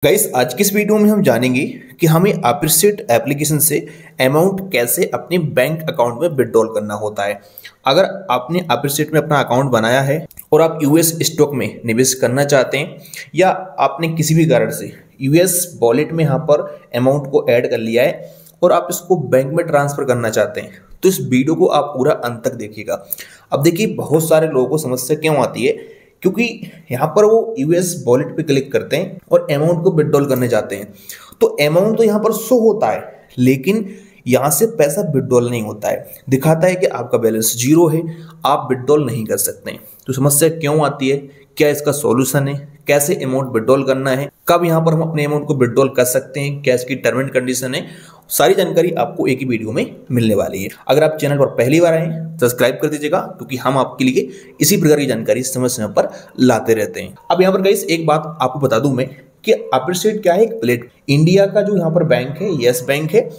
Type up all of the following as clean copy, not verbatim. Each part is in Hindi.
गाइस आज की इस वीडियो में हम जानेंगे कि हमें अप्रिशिएट एप्लीकेशन से अमाउंट कैसे अपने बैंक अकाउंट में विड्रॉल करना होता है। अगर आपने अप्रिशिएट में अपना अकाउंट बनाया है और आप यूएस स्टॉक में निवेश करना चाहते हैं या आपने किसी भी कारण से यूएस वॉलेट में यहाँ पर अमाउंट को ऐड कर लिया है और आप इसको बैंक में ट्रांसफर करना चाहते हैं तो इस वीडियो को आप पूरा अंत तक देखिएगा। अब देखिए बहुत सारे लोगों को समस्या क्यों आती है, क्योंकि यहाँ पर वो यूएस वॉलेट पे क्लिक करते हैं और अमाउंट को विड्रॉल करने जाते हैं तो अमाउंट तो यहाँ पर शो होता है लेकिन यहाँ से पैसा विड्रॉल नहीं होता है, दिखाता है कि आपका बैलेंस जीरो है, आप विड्रॉल नहीं कर सकते। तो समस्या क्यों आती है, क्या इसका सॉल्यूशन है, कैसे अमाउंट विड्रॉल करना है, कब यहाँ पर हम अपने अमाउंट को विड्रॉल कर सकते हैं, क्या इसकी टर्म एंड कंडीशन है, सारी जानकारी आपको एक ही वीडियो में मिलने वाली है। अगर आप चैनल पर पहली बार आए हैं सब्सक्राइब कर दीजिएगा क्योंकि हम आपके लिए इसी प्रकार की जानकारी समय समय पर लाते रहते हैं। अब यहाँ पर गाइस एक बात आपको बता दूं मैं कि अप्रिशिएट क्या है, एक प्लेट इंडिया का जो यहाँ पर बैंक है यस बैंक है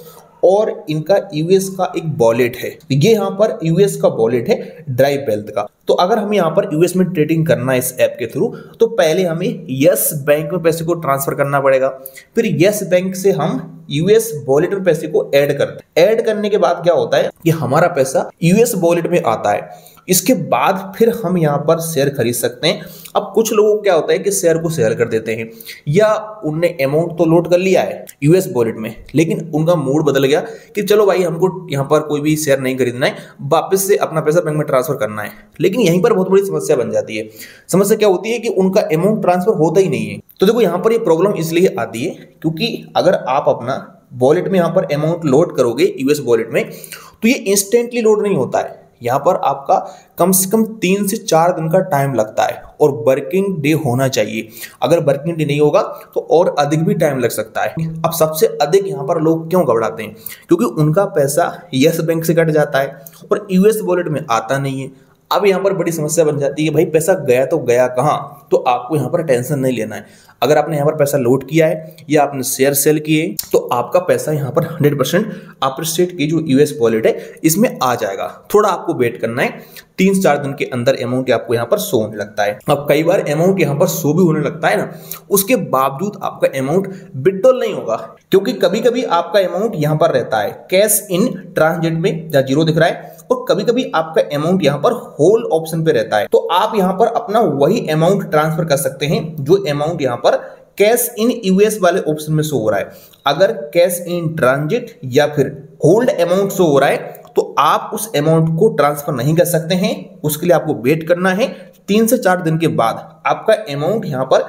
और इनका यूएस का एक वॉलेट है। ये यहाँ पर यूएस का वॉलेट है ड्राइव वेल्थ का। तो अगर हमें यहाँ पर यूएस में ट्रेडिंग करना है इस ऐप के थ्रू तो पहले हमें यस बैंक में पैसे को ट्रांसफर करना पड़ेगा, फिर यस बैंक से हम यूएस वॉलेट में पैसे को ऐड करते हैं। ऐड करने के बाद क्या होता है कि हमारा पैसा यूएस वॉलेट में आता है, इसके बाद फिर हम यहाँ पर शेयर खरीद सकते हैं। अब कुछ लोगों को क्या होता है कि शेयर को शेयर कर देते हैं या उनने अमाउंट तो लोड कर लिया है यूएस वॉलेट में लेकिन उनका मूड बदल गया कि चलो भाई हमको यहाँ पर कोई भी शेयर नहीं खरीदना है, वापस से अपना पैसा बैंक में ट्रांसफर करना है। लेकिन यहीं पर बहुत बड़ी समस्या बन जाती है। समस्या क्या होती है कि उनका अमाउंट ट्रांसफर होता ही नहीं है। तो देखो यहाँ पर ये प्रॉब्लम इसलिए आती है क्योंकि अगर आप अपना वॉलेट में यहाँ पर अमाउंट लोड करोगे यूएस वॉलेट में तो ये इंस्टेंटली लोड नहीं होता है। यहाँ पर आपका कम से कम 3 से 4 दिन का टाइम लगता है और वर्किंग डे होना चाहिए। अगर वर्किंग डे नहीं होगा तो और अधिक भी टाइम लग सकता है। अब सबसे अधिक यहाँ पर लोग क्यों घबराते हैं, क्योंकि उनका पैसा यस बैंक से कट जाता है और यूएस वॉलेट में आता नहीं है। अब यहाँ पर बड़ी समस्या बन जाती है, भाई पैसा गया तो गया कहाँ। तो आपको यहाँ पर टेंशन नहीं लेना है। अगर आपने यहाँ पर पैसा लोड किया है या आपने शेयर सेल किए तो आपका पैसा यहाँ पर 100% अप्रिशिएट की जो यूएस वॉलेट है इसमें आ जाएगा। थोड़ा आपको वेट करना है, 3 से 4 दिन के अंदर अमाउंट आपको यहाँ पर शो होने लगता है। अब कई बार अमाउंट यहाँ पर शो भी होने लगता है ना, उसके बावजूद आपका अमाउंट विड्रॉल नहीं होगा क्योंकि कभी कभी आपका अमाउंट यहाँ पर रहता है कैश इन ट्रांजिट में या जीरो दिख रहा है और कभी कभी आपका अमाउंट यहाँ पर होल ऑप्शन पे रहता है। तो आप यहाँ पर अपना वही अमाउंट ट्रांसफर कर सकते हैं जो अमाउंट यहाँ पर कैश इन यूएस वाले ऑप्शन में शो हो रहा है। अगर कैश इन ट्रांजिट या फिर होल्ड अमाउंट शो हो रहा है तो आप उस अमाउंट को ट्रांसफर नहीं कर सकते हैं। उसके लिए आपको वेट करना है, 3 से 4 दिन के बाद आपका अमाउंट यहाँ पर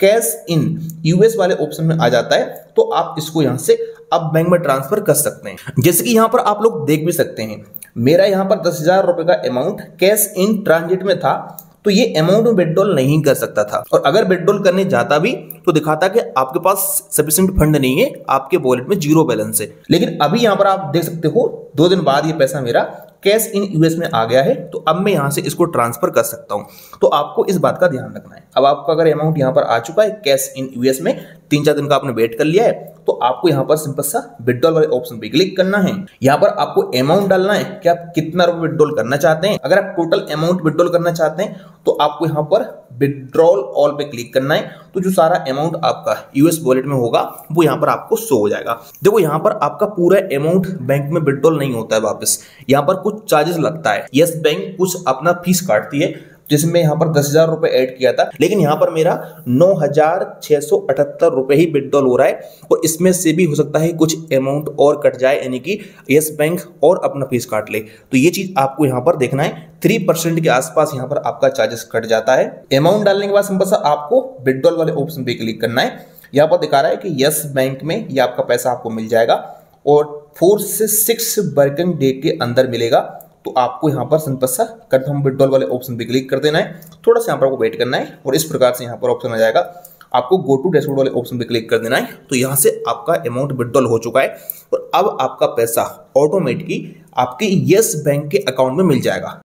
कैश इन यूएस वाले ऑप्शन में आ जाता है तो आप इसको यहाँ से अब बैंक में ट्रांसफर कर सकते हैं। जैसे कि यहाँ पर आप लोग देख भी सकते हैं मेरा यहाँ पर 10,000 रुपए का अमाउंट कैश इन ट्रांजिट में था तो ये अमाउंट में विड्रॉल नहीं कर सकता था और अगर विड्रॉल करने जाता भी तो दिखाता कि आपके पास सफिशिएंट फंड नहीं है, आपके वॉलेट में जीरो बैलेंस है। लेकिन अभी यहाँ पर आप देख सकते हो 2 दिन बाद ये पैसा मेरा कैश इन यूएस में आ गया है तो अब मैं यहाँ से इसको ट्रांसफर कर सकता हूँ। तो आपको इस बात का ध्यान रखना है। अब आपका अगर अमाउंट यहाँ पर आ चुका है कैश इन यूएस में, 3-4 दिन का आपने वेट कर लिया है तो आपको यहाँ पर सिंपल सा विड्रॉल वाले ऑप्शन पे क्लिक करना है। यहाँ पर आपको अमाउंट डालना है कि आप कितना रुपए विड्रॉल करना चाहते हैं। अगर आप टोटल अमाउंट विड्रॉल करना चाहते हैं तो आपको यहाँ पर विड्रॉल ऑल पे क्लिक करना है तो जो सारा अमाउंट आपका यूएस वॉलेट में होगा वो यहाँ पर आपको शो हो जाएगा। देखो यहाँ पर आपका पूरा अमाउंट बैंक में विड्रॉल नहीं होता है वापस, यहाँ पर कुछ चार्जेस लगता है। यस बैंक कुछ अपना फीस काटती है जिसमें यहाँ पर 10,000 रुपए ऐड किया था लेकिन यहाँ पर मेरा 9,678 रुपए ही विड्रॉल हो रहा है और इसमें से भी हो सकता है कुछ अमाउंट और कट जाए, यानी कि यस बैंक और अपना फीस काट ले। तो ये चीज आपको यहाँ पर देखना है, 3% के आसपास यहाँ पर आपका चार्जेस कट जाता है। अमाउंट डालने के बाद सिंपल सा आपको विड्रॉल वाले ऑप्शन पे क्लिक करना है। यहाँ पर दिखा रहा है कि यस बैंक में ये आपका पैसा आपको मिल जाएगा और 4 से 6 वर्किंग डे के अंदर मिलेगा। तो आपको यहाँ पर सिंपल सा कंफर्म विड्रॉल वाले ऑप्शन पे क्लिक कर देना है, थोड़ा सा यहाँ पर आपको वेट करना है और इस प्रकार से यहाँ पर ऑप्शन आ जाएगा। आपको गो टू डैशबोर्ड वाले ऑप्शन पे क्लिक कर देना है तो यहाँ से आपका अमाउंट विड्रॉल हो चुका है और अब आपका पैसा ऑटोमेटिकली आपके यस बैंक के अकाउंट में मिल जाएगा।